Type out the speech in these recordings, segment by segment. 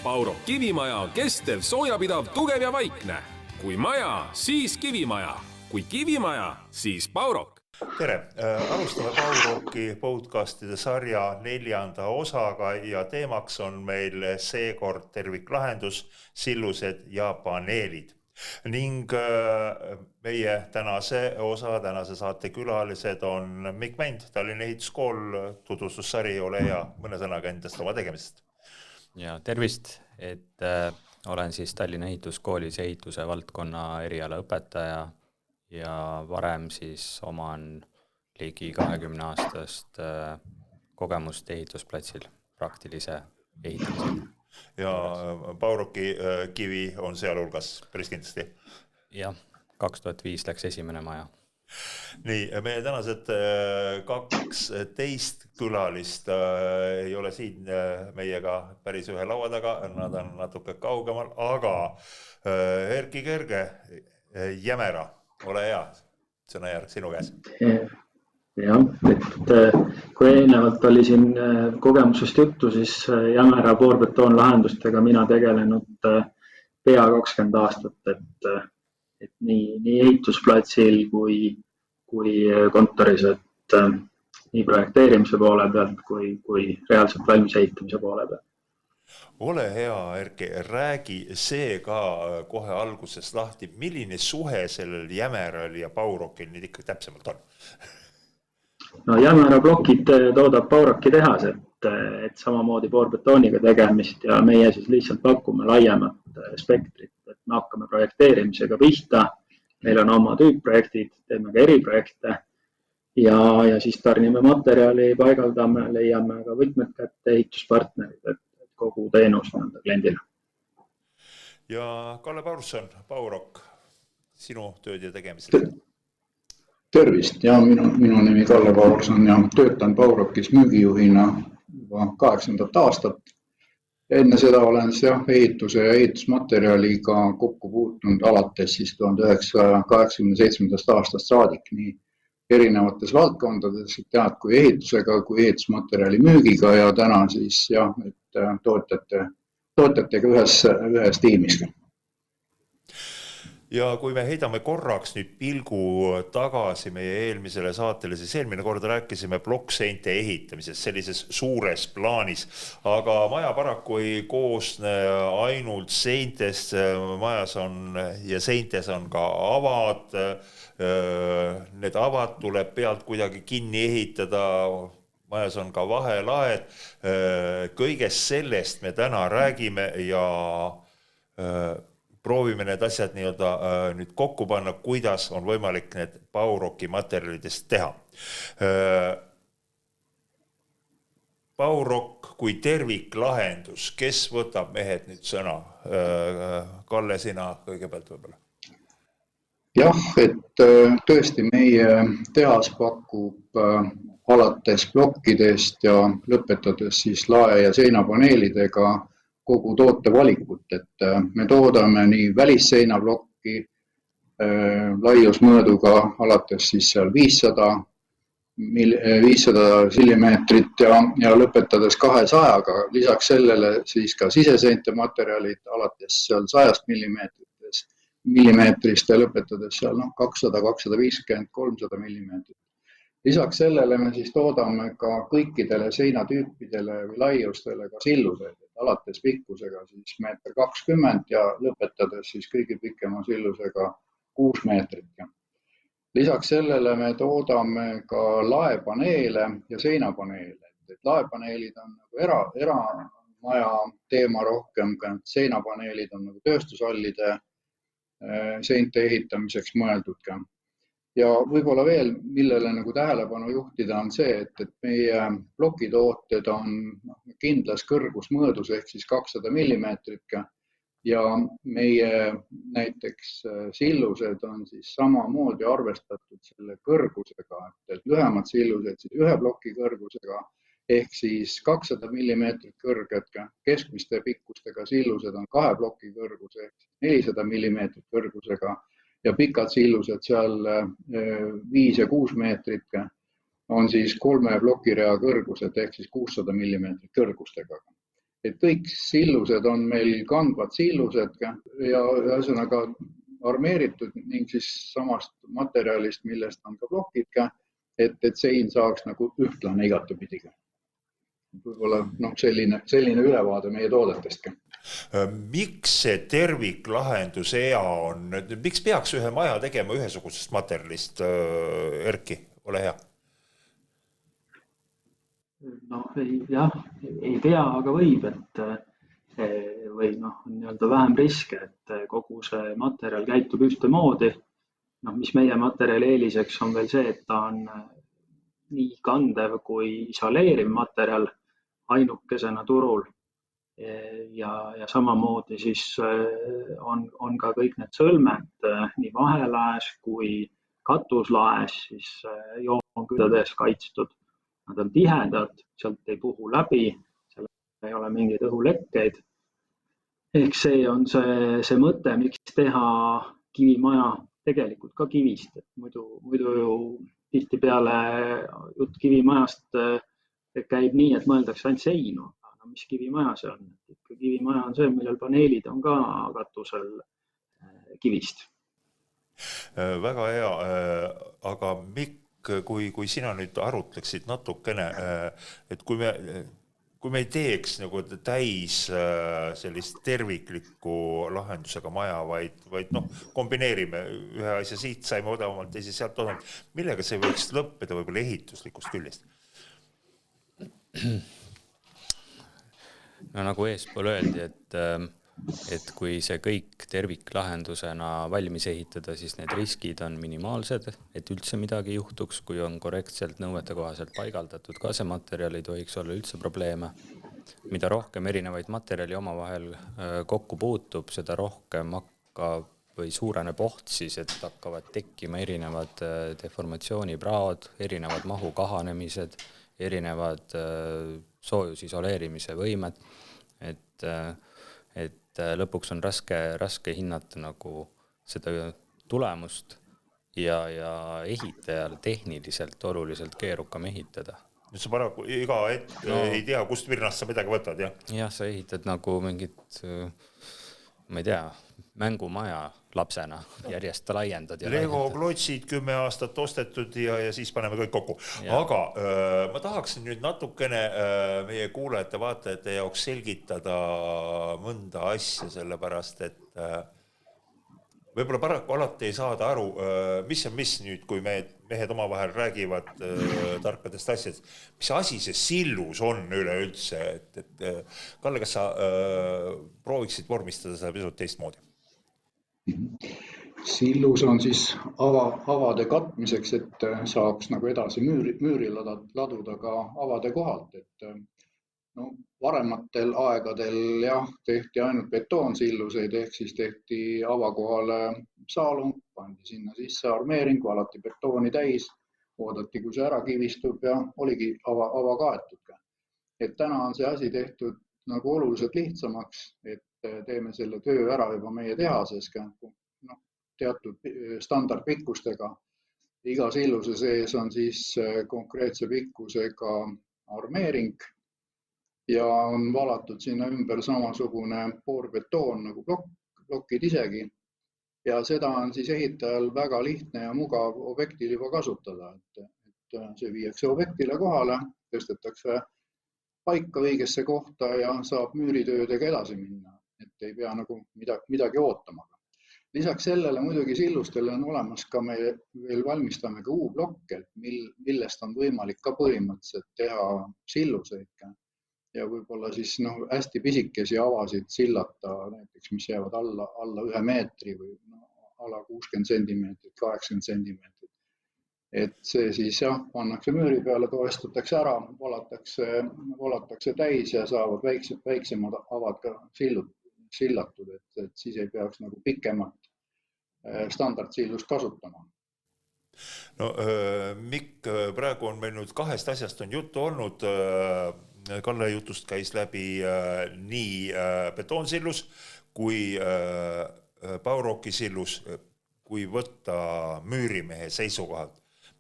Pauro kivimaja on kestev, soojapidav, tugev ja vaikne. Kui maja, siis kivimaja. Kui kivimaja, siis Paurok. Tere! Alustame Pauroki podcastide sarja 4. osaga ja teemaks on meil seekord terviklahendus, sillused ja paneelid. Ning meie tänase saate külalised on Mikk Mänd, Tallinna Ehituskool, tutvustussari, ole hea mõne sõnaga endast oma tegemisest. Ja tervist, et olen siis Tallinna Ehituskoolis ehituse valdkonna eriala õpetaja ja varem siis oman ligi 20 aastast kogemust ehitusplatsil praktilise ehitamisega. Ja Pauroki kivi on sealhulgas päris kindlasti? Jah, 2005 läks esimene maja. Nii, meie tänased 12 külalist ei ole siin meiega päris ühe laua taga, nad on natuke kaugemal, aga Erki Kerge, Jämera, ole hea, sõnajärg sinu käes. Jah, et kui eelnevalt oli siin kogemusest juttu, siis Jämera poorbetoonlahendustega mina tegelenud pea 20 aastat, et nii ehitusplatsil kui kontoris, et nii projekteerimise poole pealt kui reaalselt valmis ehitamise poole pealt. Ole hea, Erki, räägi see ka kohe alguses lahti, milline suhe sellel Jämeral ja Paurokil nüüd ikka täpsemalt on? No Jämera plokid toodab Pauroki tehas, et samamoodi poorbetooniga tegemist ja meie siis lihtsalt pakume laiemat spektrit, et me hakkame projekteerimisega pihta, meil on oma tüüpprojektid, teeme ka eriprojekte ja siis tarnime materjali, paigaldame, leiame ka võtmed kätte ehituspartnerid, et kogu teenus nõnda kliendile. Ja Kalle Paulson, Paurok, sinu tööd ja tegemised? Tervist, ja minu nimi Kalle Paulson ja töötan Paurokis müügijuhina juba 8. aastat. Enne seda olen ehituse ja ehitusmaterjaliga kokku puutunud alates siis 1987. aastast saadik nii erinevates valdkondades, tead kui ehitusega, kui ehitusmaterjali müügiga ja täna siis et tootjatega ühes tiimis. Ja kui me heidame korraks nüüd pilgu tagasi meie eelmisele saatele, siis eelmine kord rääkisime plokkseinte ehitamisest sellises suures plaanis, aga maja paraku ei koosne ainult seintest, majas on ja seintes on ka avad, need avad tuleb pealt kuidagi kinni ehitada, majas on ka vahelaed, kõigest sellest me täna räägime ja proovime need asjad nüüd kokku panna, kuidas on võimalik need Pauroki materjalidest teha. Paurok kui terviklahendus, kes võtab mehed nüüd sõna? Kalle, sina kõigepealt võib-olla. Jah, et tõesti meie tehas pakub alates plokkidest ja lõpetades siis lae- ja seinapaneelidega kogu toote valikut, et me toodame nii välisseinablokki laiusmõõduga alates siis seal 500 sillimeetrit ja lõpetades 200-ga. Lisaks sellele siis ka siseseinte materjalid alates seal 100 millimeetrist ja lõpetades seal 200, 250, 300 millimeetrit. Lisaks sellele me siis toodame ka kõikidele seinatüüpidele või laiustele ka sillused, alates pikkusega siis 1,20 m ja lõpetades siis kõige pikema sillusega 6 meetrit. Lisaks sellele me toodame ka laepaneele ja seinapaneele. Et laepaneelid on nagu eramaja teema rohkem, seinapaneelid on nagu tööstushallide seinte ehitamiseks mõeldud ka. Ja võib-olla veel, millele nagu tähelepanu juhtida on see, et meie plokitooted on kindlas kõrgusmõõdus ehk siis 200 millimeetrit ja meie näiteks sillused on siis samamoodi arvestatud selle kõrgusega, et lühemad sillused siis ühe ploki kõrgusega ehk siis 200 millimeetrit kõrged, keskmiste pikkustega sillused on 2 ploki kõrgus ehk 400 millimeetrit kõrgusega ja pikad sillused seal 5 ja 6 meetrit on siis 3 plokirea kõrgused ehk siis 600 millimeetrit kõrgustega. et kõik sillused on meil kandvad sillused ja ühesõnaga armeeritud ning siis samast materjalist, millest on ka plokid, et sein saaks nagu ühtlane igatapidiga. Võib-olla selline ülevaade meie toodetestki. Miks see terviklahendus hea on? Miks peaks ühe maja tegema ühesugusest materjalist? Erki, ole hea. Ei pea, aga võib, või nii-öelda vähem riske, et kogu see materjal käitub ühtemoodi. Mis meie materjali eeliseks on veel see, et ta on nii kandev kui isoleeriv materjal ainukesena turul. Ja samamoodi siis on ka kõik need sõlmed nii vahelaes kui katuslaes siis joonküdades kaitstud. Nad on tihedad, sealt ei puhu läbi, seal ei ole mingeid õhulekkeid. Ehk see on see mõte, miks teha kivimaja tegelikult ka kivist. Et muidu ju tihtipeale jutt kivimajast käib nii, et mõeldakse ainult seinu. Mis kivimaja see on? Kivimaja on see, millel paneelid on ka katusel kivist. Väga hea, aga Mikk, kui sina nüüd arutleksid natukene, et kui me ei teeks nagu täis sellist terviklikku lahendusega maja, vaid kombineerime ühe asja siit, saime odavamalt, teise sealt odavamalt, millega see võiks lõppeda võib-olla ehituslikust küljest? No nagu eespool öeldi, et kui see kõik terviklahendusena valmis ehitada, siis need riskid on minimaalsed, et üldse midagi juhtuks, kui on korrektselt nõuete kohaselt paigaldatud. Ka see materjal ei tohiks olla üldse probleeme. Mida rohkem erinevaid materjali omavahel kokku puutub, seda rohkem hakkab või suureneb oht siis, et hakkavad tekkima erinevad deformatsioonipraod, erinevad mahu kahanemised, erinevad soojusisoleerimise võimed, et lõpuks on raske hinnata nagu seda tulemust ja ehitajal tehniliselt oluliselt keerukam ehitada. Nüüd sa paraku iga ei tea, kust virnast sa midagi võtad, jah? Jah, sa ehitad nagu mingit, ma ei tea, mängumaja lapsena järjest laiendad. Lego klotsid 10 aastat ostetud ja siis paneme kõik kokku. Aga ma tahaksin nüüd natukene meie kuulajate vaatajate jaoks selgitada mõnda asja, sellepärast, et võib-olla paraku alati ei saada aru, mis nüüd, kui mehed omavahel räägivad tarkadest asjadest, mis asi see sillus on üleüldse. Kalle, kas sa prooviksid vormistada seda pisut teistmoodi? Sillus on siis avade katmiseks, et saaks nagu edasi müüri laduda ka avade kohalt. Varematel aegadel tehti ainult betoonsilluseid, ehk siis tehti avakohale saalung, pandi sinna sisse armeeringu, alati betooni täis, oodati, kui see ära kivistub ja oligi ava kaetud. Et täna on see asi tehtud nagu oluliselt lihtsamaks, et teeme selle töö ära juba meie tehases teatud standardpikkustega. Iga silluse sees on siis konkreetse pikkusega armeering ja on valatud sinna ümber samasugune poorbetoon nagu plokid isegi. Ja seda on siis ehitajal väga lihtne ja mugav objektil juba kasutada. Et see viiakse objektile kohale, tõstetakse paika õigesse kohta ja saab müüritöödega edasi minna, et ei pea nagu midagi ootama. Lisaks sellele muidugi sillustele on olemas ka me veel valmistame ka U-blokke, millest on võimalik ka põhimõtteliselt teha silluseid ja võib-olla siis hästi pisikesi avasid sillata, näiteks mis jäävad alla 1 meetri või ala 60 sentimeetrit, 80 sentimeetrit. Et see siis pannakse müüri peale, toestatakse ära, valatakse täis ja saavad väiksemad avad ka sillatud, et siis ei peaks nagu pikemat standardsillust kasutama. No Mikk, praegu on meil nüüd 2 asjast on juttu olnud. Kalle jutust käis läbi nii betoonsillus kui Bauroki sillus, kui võtta müürimehe seisukohad,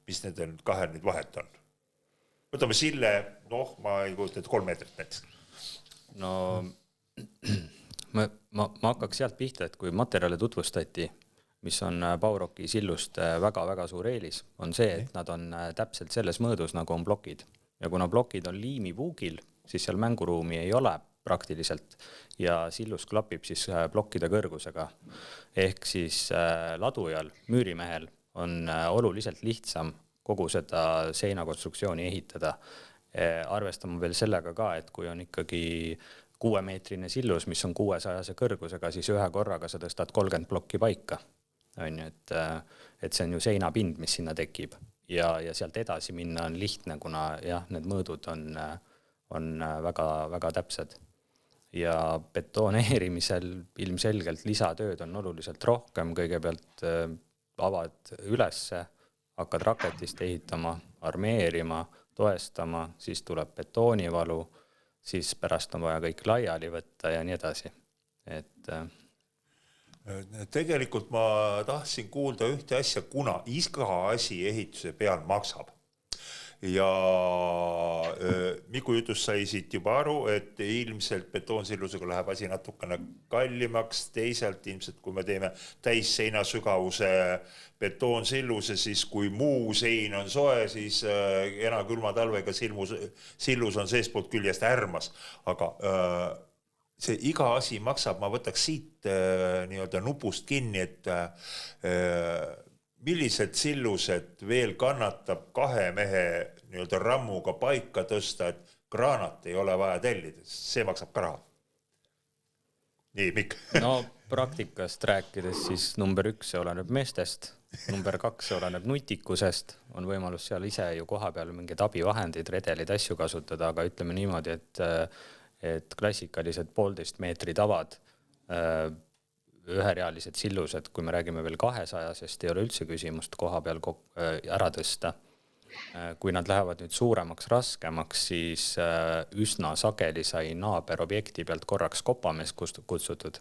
mis nendel 2 nüüd vahet on. Võtame sille, ma ei kujuta, et 3 meetrit näiteks. no ma hakkaks sealt pihta, et kui materjale tutvustati, mis on Bauroki sillust väga-väga suur eelis, on see, et nad on täpselt selles mõõdus, nagu on plokid. Ja kuna plokid on liimipuugil, siis seal mänguruumi ei ole praktiliselt ja sillus klapib siis plokkide kõrgusega. Ehk siis ladujal, müürimehel on oluliselt lihtsam kogu seda seinakonstruktsiooni ehitada. Arvestama veel sellega ka, et kui on ikkagi 6-meetrine sillus, mis on 600 kõrgusega, siis ühe korraga sa tõstad 30 plokki paika. Et see on ju seinapind, mis sinna tekib ja sealt edasi minna on lihtne, kuna jah, need mõõdud on väga täpsed. Ja betoneerimisel ilmselgelt lisatööd on oluliselt rohkem, kõigepealt avad ülesse, hakkad raketist ehitama, armeerima, toestama, siis tuleb betoonivalu, siis pärast on vaja kõik laiali võtta ja nii edasi. Tegelikult ma tahtsin kuulda ühte asja, kuna iga asi ehituse peal maksab. Ja Miku jutust sai siit juba aru, et ilmselt betoonsillusega läheb asi natukene kallimaks, teisalt ilmselt kui me teeme täisseina sügavuse betoonsilluse, siis kui muu sein on soe, siis ena külma talvega sillus on seespoolt küljest ärmas, aga see iga asi maksab, ma võtaks siit nii-öelda nupust kinni, et millised sillused veel kannatab 2 mehe nii-öelda rammuga paika tõsta, et kraanat ei ole vaja tellida, see maksab ka raha. Nii, Mikk. No praktikast rääkides siis number 1 see oleneb meestest, number 2 see oleneb nutikusest, on võimalus seal ise ju koha peal mingid abivahendid, redelid, asju kasutada, aga ütleme niimoodi, et klassikalised 1,5 meetri tavad, üherealised sillused, kui me räägime veel 200, sest ei ole üldse küsimust koha peal ära tõsta. Kui nad lähevad nüüd suuremaks, raskemaks, siis üsna sageli sai naaberobjekti pealt korraks kopamees kutsutud,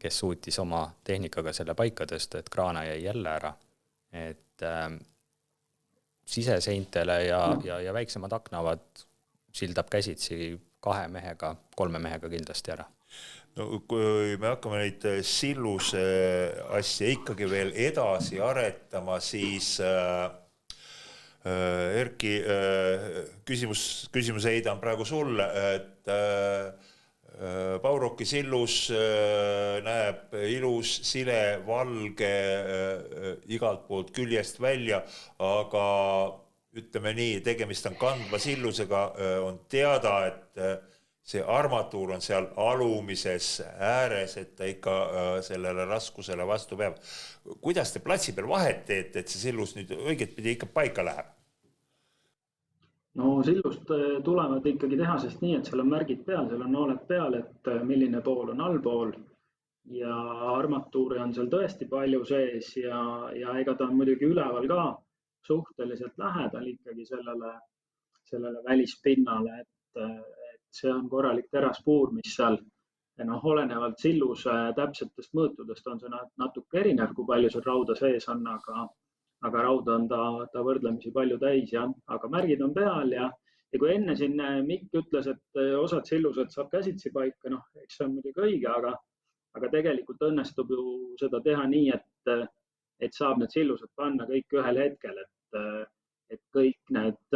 kes suutis oma tehnikaga selle paika tõsta, et kraana jäi jälle ära. Et siseseintele ja väiksemad aknavad sildab käsitsi 2 mehega, 3 mehega kindlasti ära. No, kui me hakkame neid silluse asja ikkagi veel edasi aretama, siis Erki, küsimus heidan praegu sulle, et Bauroki sillus näeb ilus, sile, valge igalt poolt küljest välja, aga ütleme nii, tegemist on kandva sillusega, on teada, et see armatuur on seal alumises ääres, et ta ikka sellele raskusele vastu peab. Kuidas te platsi peal vahet teete, et see sillus nüüd õiget pidi ikka paika läheb? No sillust tulevad ikkagi tehasest nii, et seal on märgid peal, seal on nooled peal, et milline pool on allpool ja armatuuri on seal tõesti palju sees ja ega ta on muidugi üleval ka suhteliselt lähedal ikkagi sellele välispinnale, et see on korralik teraspuur, mis seal olenevalt silluse täpsetest mõõtudest on see natuke erinev, kui palju seal rauda sees on, aga rauda on ta võrdlemisi palju täis, aga märgid on peal ja kui enne siin Mikk ütles, et osad sillused saab käsitsi paika, eks see on muidugi õige, aga tegelikult õnnestub ju seda teha nii, et saab need sillused panna kõik ühel hetkel, et kõik need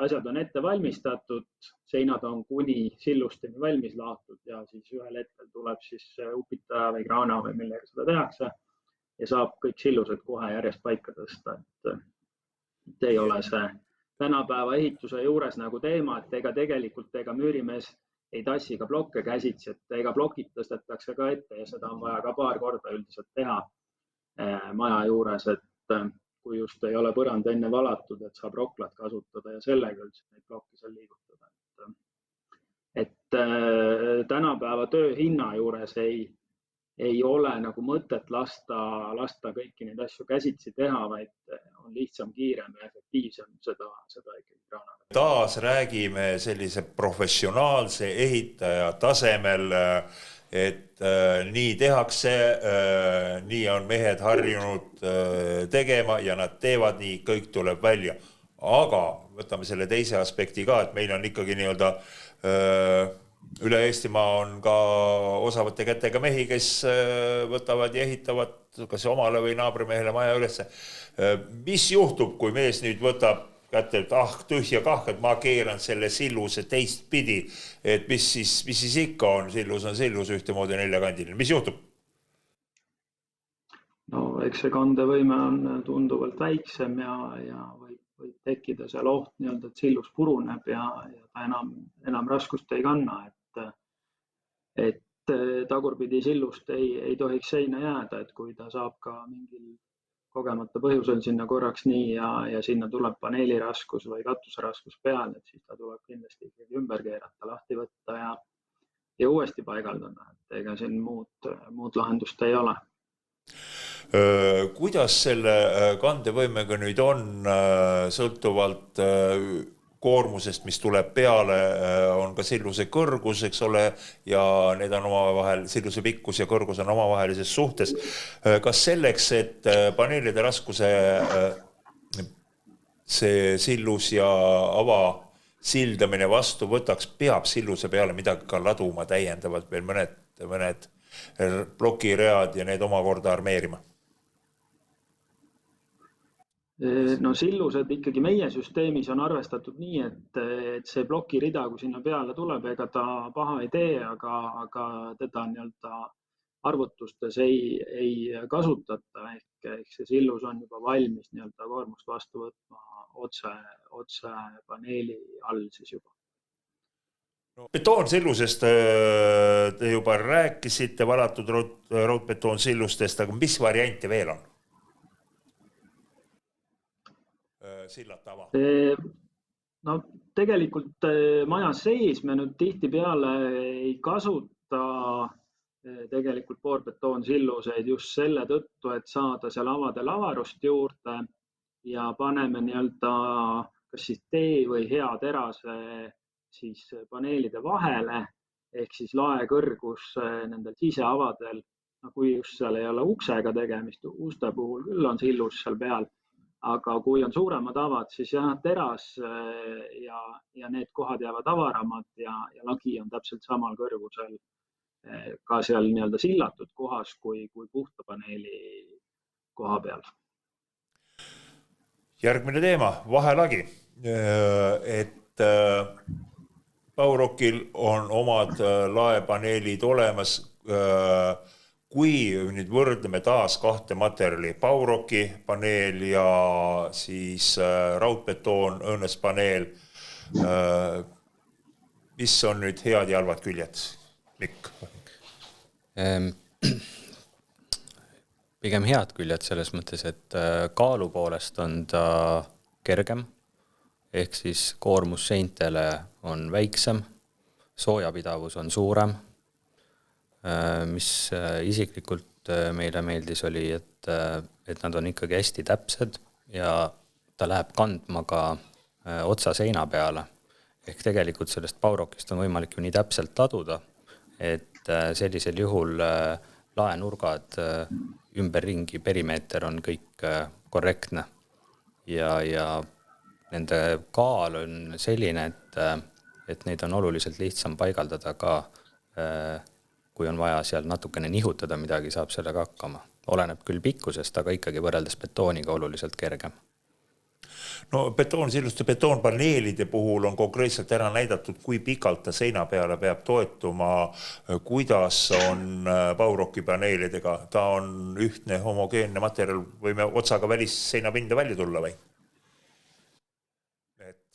asjad on ette valmistatud, seinad on kuni sillusteni valmis laotud ja siis ühel hetkel tuleb siis upitaja või kraana või millega seda tehakse ja saab kõik sillused kohe järjest paika tõsta. Et ei ole see tänapäeva ehituse juures nagu teema, et ega müürimees ei tassi ka blokke käsitsi, et ega blokid tõstetakse ka ette ja seda on vaja ka paar korda üldiselt teha maja juures, et kui just ei ole põrand enne valatud, et saab roklat kasutada ja sellega üldse neid blokke seal liigutada. Et tänapäeva töö hinna juures ei ole nagu mõtet lasta kõiki neid asju käsitsi teha, vaid on lihtsam, kiirem ja efektiivsem seda ikkagi kraanaga. Taas räägime sellise professionaalse ehitaja tasemel, et nii tehakse, nii on mehed harjunud tegema ja nad teevad nii, kõik tuleb välja. Aga võtame selle teise aspekti ka, et meil on ikkagi nii-öelda üle Eestimaa on ka osavate kätega mehi, kes võtavad ja ehitavad kas omale või naabrimehele maja ülesse. Mis juhtub, kui mees nüüd võtab kätte, et tühja kah, et ma keeran selle silluse teistpidi, et mis siis ikka on sillus ühtemoodi neljakandiline. Mis juhtub? No eks see kandevõime on tunduvalt väiksem ja võib tekkida seal oht nii-öelda, et sillus puruneb ja ta enam raskust ei kanna, et tagurpidi sillust ei tohiks seina jääda, et kui ta saab ka mingil kogemata põhjusel sinna korraks nii ja sinna tuleb paneeli raskus või katuse raskus peale, et siis ta tuleb kindlasti ikkagi ümber keerata, lahti võtta ja uuesti paigaldada, et ega siin muud lahendust ei ole. Kuidas selle kandevõimega nüüd on sõltuvalt koormusest, mis tuleb peale, on ka silluse kõrgus, eks ole, ja need on omavahel, silluse pikkus ja kõrgus on omavahelises suhtes. Kas selleks, et paneelide raskuse see sillus ja ava sildamine vastu võtaks, peab silluse peale midagi ka laduma täiendavalt veel mõned plokiread ja need omakorda armeerima? No sillused ikkagi meie süsteemis on arvestatud nii, et see plokirida, kui sinna peale tuleb, ega ta paha ei tee, aga teda nii-öelda arvutustes ei kasutata, ehk see sillus on juba valmis nii-öelda koormust vastu võtma otse paneeli all siis juba. No, betoonsillusest te juba rääkisite, valatud raudbetoonsillustest, aga mis variante veel on? Sillad tava? No tegelikult maja sees me nüüd tihtipeale ei kasuta tegelikult poorbetoonsilluseid just selle tõttu, et saada seal avadel avarust juurde ja paneme nii-öelda kas siis tee või hea terase siis paneelide vahele ehk siis laekõrgus nendel siseavadel, kui just seal ei ole uksega tegemist, uste puhul küll on sillus seal peal, aga kui on suuremad avad, siis jah, teras ja need kohad jäävad avaramad ja lagi on täpselt samal kõrgusel ka seal nii-öelda sillatud kohas kui puhta paneeli koha peal. Järgmine teema, vahelagi. Et Baurokil on omad laepaneelid olemas. Kui nüüd võrdleme taas kahte materjali, Bauroki paneel ja siis raudbetoon, õõnespaneel, mis on nüüd head ja halvad küljed? Mikk? Pigem head küljed selles mõttes, et kaalu poolest on ta kergem, ehk siis koormus seintele on väiksem, soojapidavus on suurem. Mis isiklikult meile meeldis oli, et nad on ikkagi hästi täpsed ja ta läheb kandma ka otsa seina peale. Ehk tegelikult sellest Baurokist on võimalik ju nii täpselt laduda, et sellisel juhul laenurgad ümberringi perimeeter on kõik korrektne ja nende kaal on selline, et neid on oluliselt lihtsam paigaldada ka kui on vaja seal natukene nihutada midagi, saab sellega hakkama. Oleneb küll pikkusest, aga ikkagi võrreldes betooniga oluliselt kergem. No betoonsilluste betoonpaneelide puhul on konkreetselt ära näidatud, kui pikalt ta seina peale peab toetuma, kuidas on Bauroki paneelidega. Ta on ühtne homogeenne materjal, võime otsaga välisseinapinda välja tulla või?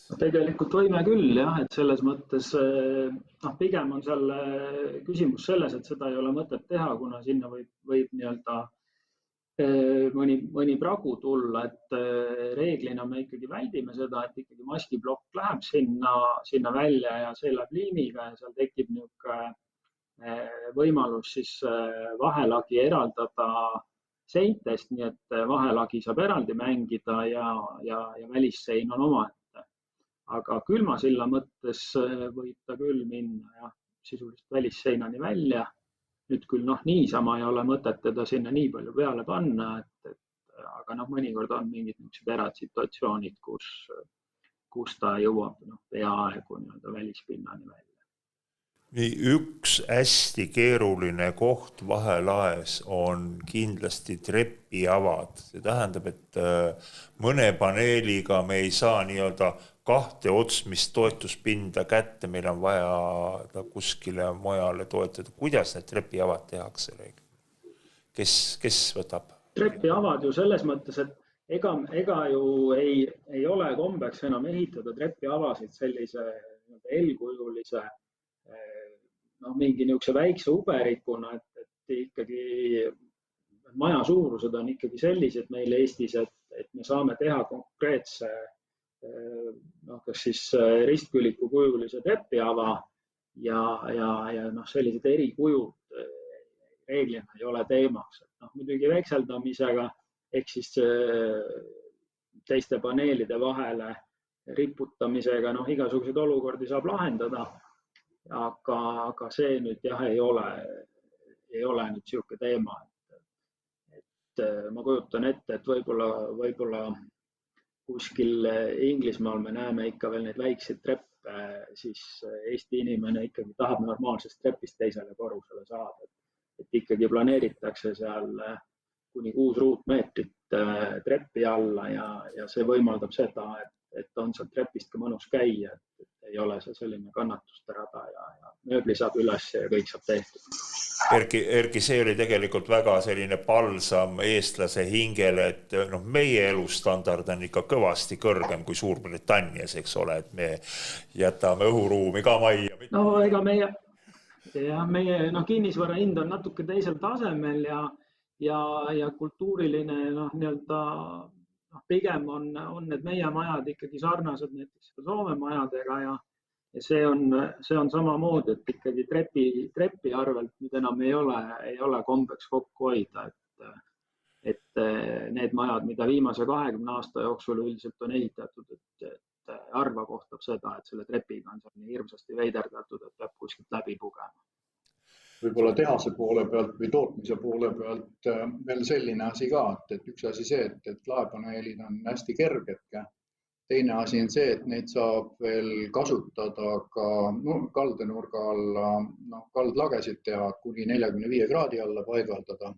Tegelikult võime küll, jah, et selles mõttes pigem on seal küsimus selles, et seda ei ole mõtet teha, kuna sinna võib nii-öelda mõni pragu tulla, et reeglina me ikkagi väldime seda, et ikkagi maskiplokk läheb sinna välja ja see läheb liimiga ja seal tekib niisugune võimalus siis vahelagi eraldada seintest, nii et vahelagi saab eraldi mängida ja välissein on omaette. Aga külmasilla mõttes võib ta küll minna sisuliselt välisseinani välja. Nüüd küll niisama ei ole mõtet teda sinna nii palju peale panna, aga mõnikord on mingid erad situatsioonid, kus ta jõuab peaaegu välispinnani välja. Nii, üks hästi keeruline koht vahelaes on kindlasti trepiavad. See tähendab, et mõne paneeliga me ei saa nii-öelda kahte otsmist toetuspinda kätte, meil on vaja ta kuskile mujale toetada. Kuidas need trepiavad tehakse? Kes võtab? Trepiavad ju selles mõttes, et ega ju ei ole kombeks enam ehitada trepiavasid sellise L-kujulise mingi niisuguse väikse uberikuna, et ikkagi maja suurused on ikkagi sellised meil Eestis, et me saame teha konkreetse kas siis ristküliku kujulise trepiava ja sellised erikujud reeglina ei ole teemaks. Muidugi vekseldamisega ehk siis teiste paneelide vahele riputamisega igasuguseid olukordi saab lahendada. Aga see nüüd jah ei ole nüüd siuke teema, et ma kujutan ette, et võib-olla kuskil Inglismaal me näeme ikka veel neid väikseid treppe, siis Eesti inimene ikkagi tahab normaalsest trepist teisele korrusele saada, et ikkagi planeeritakse seal kuni 6 ruutmeetrit treppi alla ja see võimaldab seda, et on seal trepist ka mõnus käia, et ei ole see selline kannatuste rada ja mööbli saab üles ja kõik saab tehtud. Erki, see oli tegelikult väga selline palsam eestlase hingele, et meie elustandard on ikka kõvasti kõrgem kui Suurbritannias, eks ole, et me jätame õhuruumi ka majja. Ega meie kinnisvara hind on natuke teisel tasemel ja kultuuriline nii-öelda pigem on need meie majad ikkagi sarnased näiteks Soome majadega ja see on samamoodi, et ikkagi trepi arvelt nüüd enam ei ole kombeks kokku hoida, et need majad, mida viimase 20 aasta jooksul üldiselt on ehitatud, et harva kohtab seda, et selle trepiga on seal nii hirmsasti veiderdatud, et peab kuskilt läbi pugema. Võib-olla tehase poole pealt või tootmise poole pealt veel selline asi ka, et üks asi see, et laepaneelid on hästi kerged. Teine asi on see, et neid saab veel kasutada ka kaldenurga alla, kaldlagesid teha kuni 45 kraadi alla paigaldada.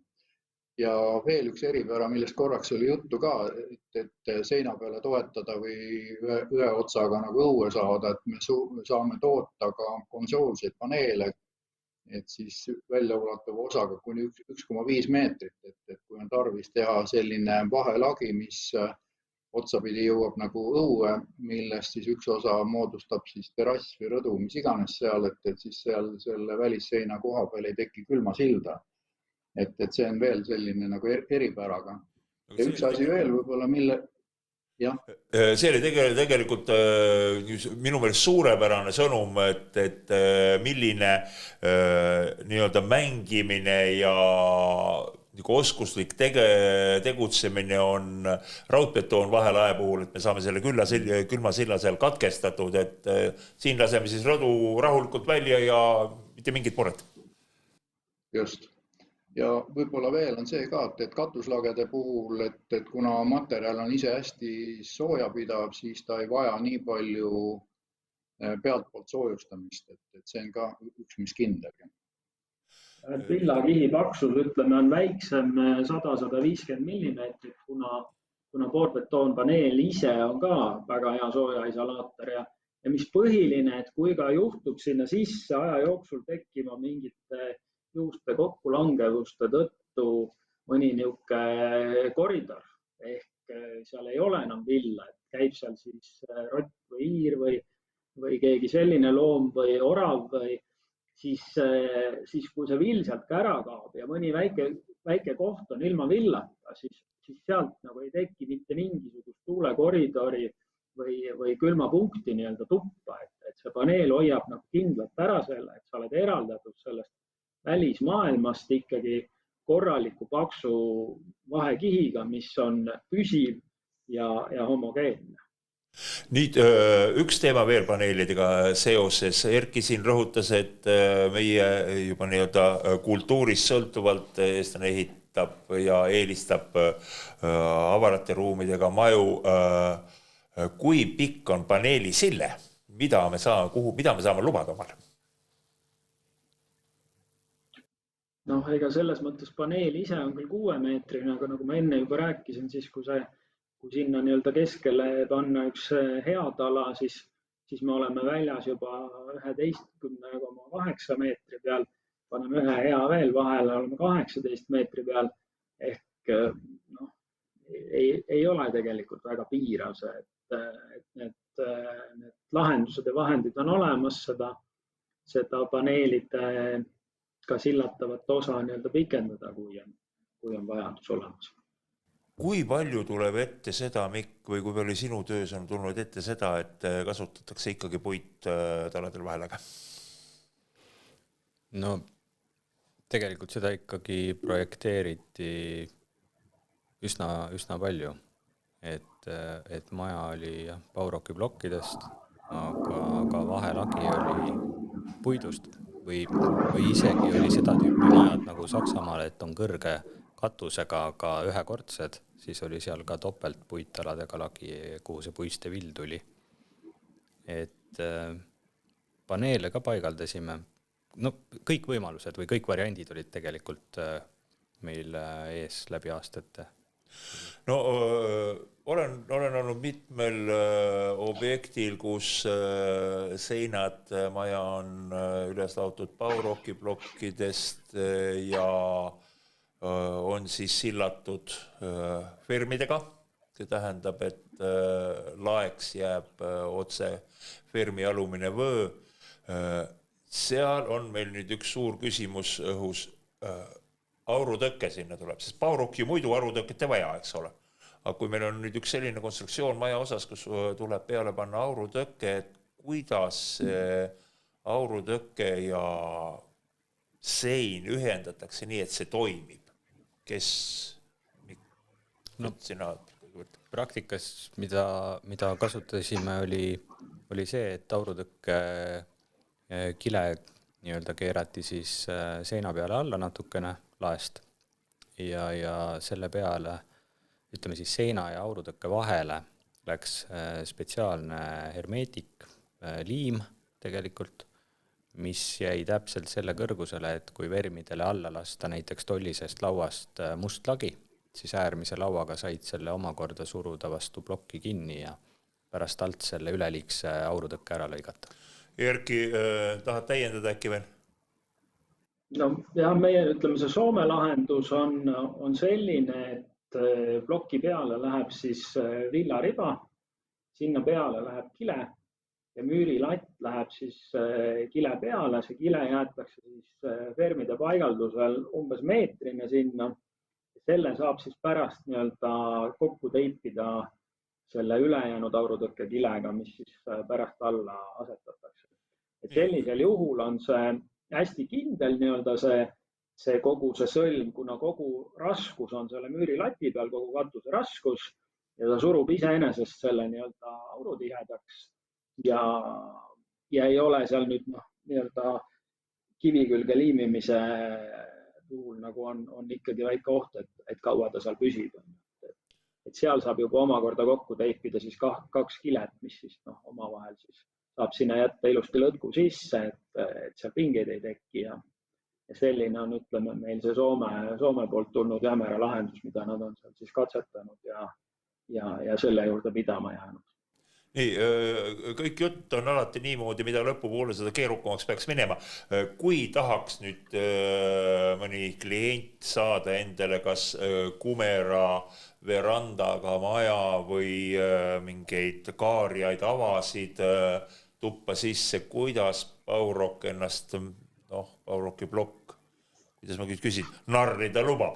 Ja veel üks eripära, millest korraks oli juttu ka, et seina peale toetada või ühe otsaga nagu õue saada, et me saame toota ka konsoolseid paneele, et siis väljaulatuva osaga kuni 1,5 meetrit, et kui on tarvis teha selline vahelagi, mis otsapidi jõuab nagu õue, millest siis üks osa moodustab siis terrass või rõdu, mis iganes seal, et siis seal selle välisseina koha peal ei teki külma silda. Et see on veel selline nagu eripäraga. Ja üks asi veel võib-olla, mille... Ja. See oli tegelikult minu meelest suurepärane sõnum, et milline nii-öelda mängimine ja oskuslik tegutsemine on raudbetoon vahelae puhul, et me saame selle külma silla seal katkestatud, et siin laseme siis rõdu rahulikult välja ja mitte mingit muret. Just. Ja võib-olla veel on see ka, et katuslagede puhul, et kuna materjal on ise hästi soojapidav, siis ta ei vaja nii palju pealtpoolt soojustamist, et see on ka üks, mis kindel. Villakihi paksus, ütleme, on väiksem 100-150 millimeetrit, kuna boorbetoonpaneel ise on ka väga hea soojaisolator ja mis põhiline, et kui ka juhtub sinna sisse aja jooksul tekkima mingite juuste kokkulangevuste tõttu mõni niisugune koridor ehk seal ei ole enam villa, et käib seal siis rott või hiir või keegi selline loom või orav või siis kui see vill sealt ka ära kaob ja mõni väike koht on ilma villata, siis sealt nagu ei teki mitte mingisugust tuulekoridori või külmapunkti nii-öelda tuppa, et see paneel hoiab nagu kindlalt ära selle, et sa oled eraldatud sellest välismaailmast ikkagi korraliku paksu vahekihiga, mis on püsiv ja homogeenne. Nüüd üks teema veel paneelidega seoses. Erki siin rõhutas, et meie juba nii-öelda kultuurist sõltuvalt eestlane ehitab ja eelistab avarate ruumidega maju. Kui pikk on paneeli sille? Mida me saame lubada omale? noh, ega selles mõttes paneel ise on küll 6-meetrine, aga nagu ma enne juba rääkisin, siis kui sinna nii-öelda keskele panna üks heatala, siis me oleme väljas juba 11,8 meetri peal, paneme ühe hea veel vahele, oleme 18 meetri peal. Ehk noh, ei ole tegelikult väga piirav see, et need lahendused ja vahendid on olemas, seda paneelide ka sillatavat osa nii-öelda pikendada, kui on vajadus olemas. Kui palju tuleb ette seda, Mikk, või kui palju sinu töös on tulnud ette seda, et kasutatakse ikkagi puit taladel vaheläge? No tegelikult seda ikkagi projekteeriti üsna palju, et maja oli Bauroki plokkidest, aga vahelagi oli puidust või isegi oli seda tüüpi majad nagu Saksamaal, et on kõrge katusega ka ühekordsed, siis oli seal ka topelt puittaladega lagi, kuhu see puiste vill tuli. Et paneele ka paigaldasime. No kõik võimalused või kõik variandid olid tegelikult meil ees läbi aastate. No olen olnud mitmel objektil, kus seinad maja on üles laotud Bauroki plokkidest ja on siis sillatud fermidega. See tähendab, et laeks jääb otse fermi alumine vöö. Seal on meil nüüd üks suur küsimus õhus. Aurutõkke sinna tuleb, sest Bauroki muidu aurutõket ei vaja, eks ole. Aga kui meil on nüüd üks selline konstruktsioon maja osas, kus tuleb peale panna aurutõkke, et kuidas aurutõkke ja sein ühendatakse nii, et see toimib? Kes? No, praktikas, mida kasutasime, oli see, et aurutõkke kile nii-öelda keerati siis seina peale alla natukene laest ja selle peale, ütleme siis seina ja aurutõkke vahele läks spetsiaalne hermeetik, liim tegelikult, mis jäi täpselt selle kõrgusele, et kui vermidele alla lasta näiteks tollisest lauast must lagi, siis äärmise lauaga said selle omakorda suruda vastu plokki kinni ja pärast alt selle üleliigse aurutõkke ära lõigata. Erki, tahad täiendada äkki veel? No ja meie, ütleme, see Soome lahendus on selline, et ploki peale läheb siis villariba, sinna peale läheb kile ja müürilatt läheb siis kile peale. See kile jäetakse siis fermide paigaldusel umbes meetrine sinna. Selle saab siis pärast nii-öelda kokku teipida selle ülejäänud aurutõkke kilega, mis siis pärast alla asetatakse. Et sellisel juhul on see hästi kindel nii-öelda see kogu see sõlm, kuna kogu raskus on selle müürilati peal, kogu katuse raskus ja ta surub iseenesest selle nii-öelda aurutihedaks ja ei ole seal nüüd nii-öelda kivi külge liimimise puhul nagu on ikkagi väike oht, et kaua ta seal püsib. Et seal saab juba omakorda kokku teipida siis kaks kilet, mis siis omavahel siis saab sinna jätta ilusti lõtku sisse, et seal pingeid ei teki ja selline on, ütleme, meil see Soome poolt tulnud jämera lahendus, mida nad on seal siis katsetanud ja selle juurde pidama jäänud. Nii, kõik jutt on alati niimoodi, mida lõpupoole seda keerukamaks peaks minema. Kui tahaks nüüd mõni klient saada endale kas kumera verandaga maja või mingeid kaarjaid avasid tuppa sisse, kuidas Baurok ennast, Bauroki plokk, kuidas ma küsin, narrida lubab?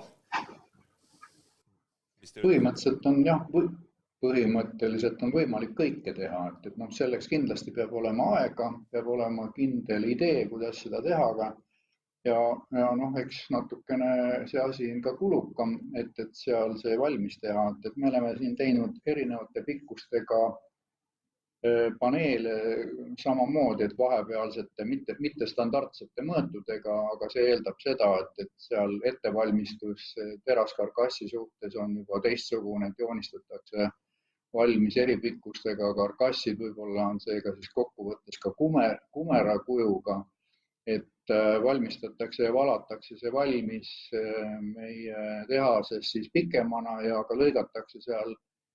Põhimõtteliselt on võimalik kõike teha, et selleks kindlasti peab olema aega, peab olema kindel idee, kuidas seda teha, ja eks natukene see asi on ka kulukam, et seal see valmis teha, et me oleme siin teinud erinevate pikkustega paneele samamoodi, et vahepealsete, mitte standardsete mõõtudega, aga see eeldab seda, et seal ettevalmistus teraskarkassi suhtes on juba teistsugune, et joonistatakse valmis eripikkustega karkassid, võib-olla on seega siis kokkuvõttes ka kumera kujuga, et valmistatakse ja valatakse see valmis meie tehases siis pikemana ja ka lõigatakse seal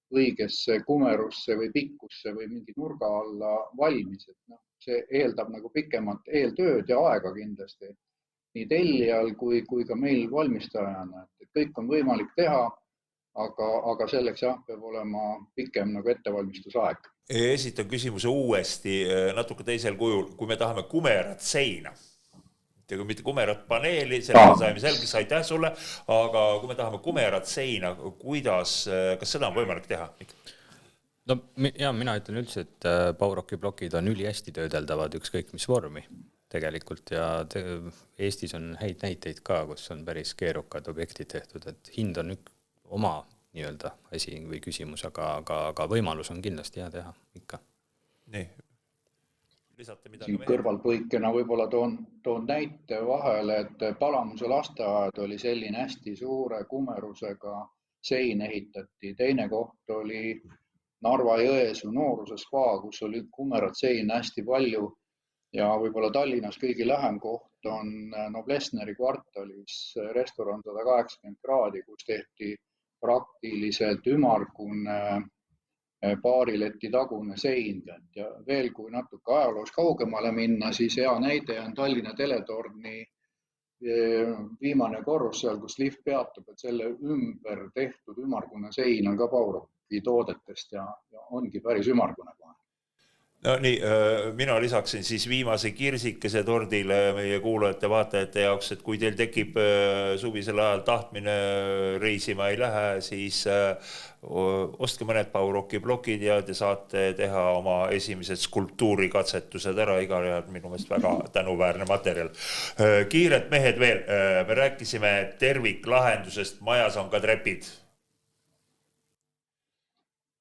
õigesse kumerusse või pikkusse või mingi nurga alla valmis. Et see eeldab nagu pikemat eeltööd ja aega kindlasti nii tellijal kui ka meil valmistajana. Et kõik on võimalik teha, aga selleks peab olema pikem nagu ettevalmistusaeg. Esitan küsimuse uuesti natuke teisel kujul. Kui me tahame kumerat seina, mitte kumerat paneeli, selle saime selgeks, aitäh sulle, aga kui me tahame kumerat seina, kas seda on võimalik teha? No ja mina ütlen üldse, et Bauroki plokid on ülihästi töödeldavad ükskõik mis vormi tegelikult ja Eestis on häid näiteid ka, kus on päris keerukad objektid tehtud, et hind on oma nii-öelda asi või küsimus, aga võimalus on kindlasti hea teha ikka. Nii. Lisate midagi siin kõrvalpõikena võib-olla toon näite vahele, et Palamuse lasteaed oli selline hästi suure kumerusega sein ehitati. Teine koht oli Narva Jõesuu nooruse spa, kus oli kumerat sein hästi palju ja võib-olla Tallinnas kõigi lähem koht on Noblessneri kvartalis restoran 180 kraadi, kus tehti praktiliselt ümargune paarileti tagune sein. Ja veel kui natuke ajaloos kaugemale minna, siis hea näide on Tallinna teletorni viimane korrus seal, kus lift peatub, et selle ümber tehtud ümargune sein on ka Bauroki toodetest ja ongi päris ümargune kohe. No nii, mina lisaksin siis viimase kirsikese tordile meie kuulajate vaatajate jaoks, et kui teil tekib suvisel ajal tahtmine reisima ei lähe, siis ostke mõned Bauroki plokid ja te saate teha oma esimesed skulptuurikatsetused ära, igal juhul minu meelest väga tänuväärne materjal. Kiired mehed veel, me rääkisime terviklahendusest, majas on ka trepid.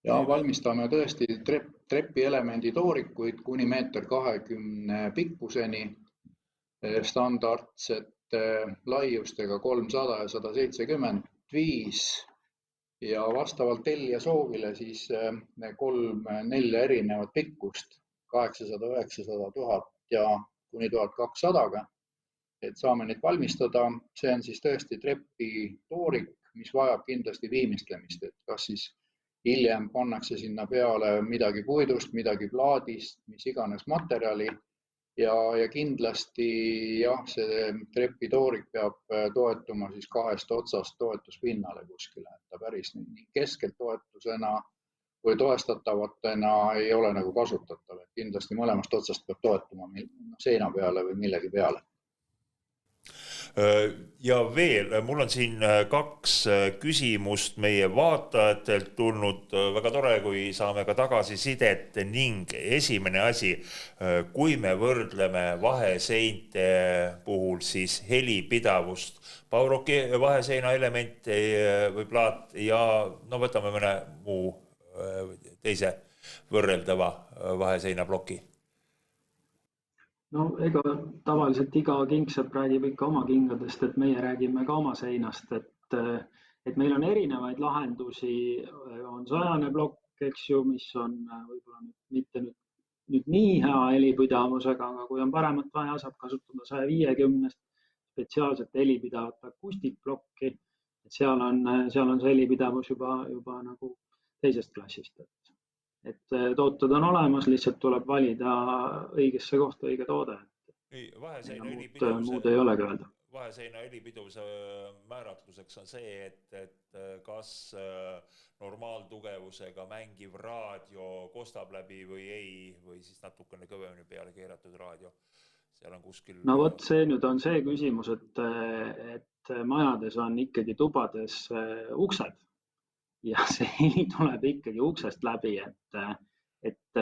Ja valmistame tõesti trepi elemendi toorikuid kuni 1,20 m pikkuseni, standardsete laiustega 300 ja 175 ja vastavalt tellija soovile siis 3-4 erinevat pikkust, 800, 900, 1000 ja kuni 1200, et saame neid valmistada. See on siis tõesti trepi toorik, mis vajab kindlasti viimistlemist, et kas siis hiljem pannakse sinna peale midagi puidust, midagi plaadist, mis iganes materjali ja kindlasti see trepitoorik peab toetuma siis 2 otsast toetuspinnale kuskile, et ta päris nii keskelt toetusena või toestatavatena ei ole nagu kasutatav, et kindlasti mõlemast otsast peab toetuma seina peale või millegi peale. Ja veel, mul on siin 2 küsimust meie vaatajatelt tulnud, väga tore, kui saame ka tagasisidet ning esimene asi, kui me võrdleme vaheseinte puhul siis helipidavust, Bauroki vaheseina elemente või plaat ja võtame mõne muu teise võrreldava vaheseina ploki. No ega tavaliselt iga kingsepp räägib ikka oma kingadest, et meie räägime ka oma seinast, et meil on erinevaid lahendusi, on 100 plokk, eks ju, mis on võib-olla mitte nüüd nii hea helipidavusega, aga kui on paremat vaja, saab kasutada 150 spetsiaalset helipidavat akustikplokki, et seal on see helipidavus juba nagu teisest klassist. Et tooted on olemas, lihtsalt tuleb valida õigesse kohta õige toode. Muud ei olegi öelda. Vaheseina helipidavuse määratluseks on see, et kas normaaltugevusega mängiv raadio kostab läbi või ei, või siis natukene kõvemini peale keeratud raadio. Seal on kuskil... No vot, see nüüd on see küsimus, et majades on ikkagi tubades uksed. Ja see heli tuleb ikkagi uksest läbi, et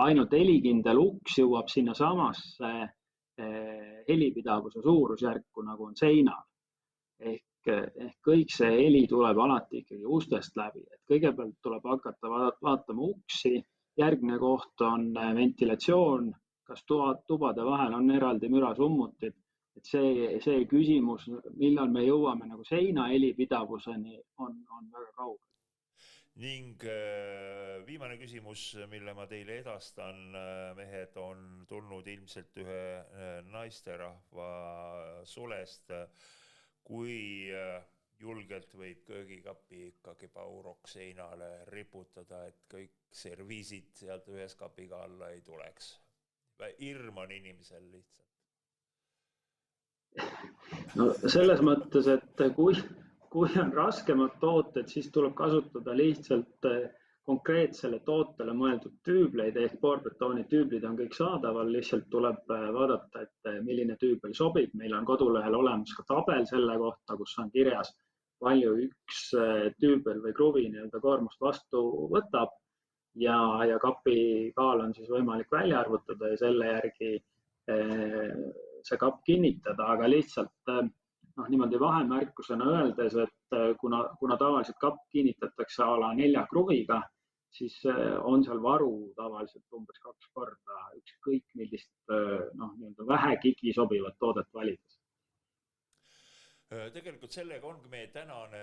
ainult helikindel uks jõuab sinna samasse helipidavuse suurusjärku, nagu on seinal. Ehk kõik see heli tuleb alati ikkagi ustest läbi. Et kõigepealt tuleb hakata vaatama uksi, järgmine koht on ventilatsioon, kas tubade vahel on eraldi mürasummutid. Et see küsimus, millal me jõuame nagu seina helipidavuseni, on väga kaugel. ning viimane küsimus, mille ma teile edastan, mehed, on tulnud ilmselt ühe naisterahva sulest. Kui julgelt võib köögikapi ikkagi Paurok seinale riputada, et kõik serviisid sealt ühes kapiga alla ei tuleks? Hirm on inimesel lihtsalt. No selles mõttes, et kui on raskemad tooted, siis tuleb kasutada lihtsalt konkreetsele tootele mõeldud tüübleid, ehk boorbetooni tüüblid on kõik saadaval, lihtsalt tuleb vaadata, et milline tüübel sobib. Meil on kodulehel olemas ka tabel selle kohta, kus on kirjas, palju üks tüübel või kruvi koormust vastu võtab ja kapi kaal on siis võimalik välja arvutada ja selle järgi see kapp kinnitada, aga lihtsalt niimoodi vahemärkusena öeldes, et kuna tavaliselt kapp kinnitatakse a la 4 kruviga, siis on seal varu tavaliselt umbes 2 korda ükskõik millist vähekigi sobivat toodet valides. Tegelikult sellega ongi meie tänane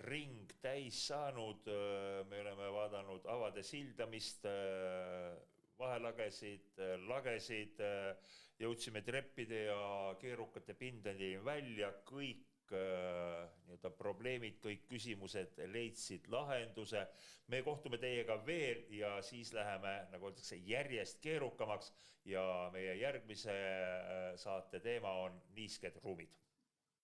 ring täis saanud. Me oleme vaadanud avade sildamist, vahelagesid, lagesid, jõudsime treppide ja keerukate pindadeni välja, kõik probleemid, kõik küsimused leidsid lahenduse. Me kohtume teiega veel ja siis läheme, nagu öeldakse, järjest keerukamaks ja meie järgmise saate teema on niisked ruumid.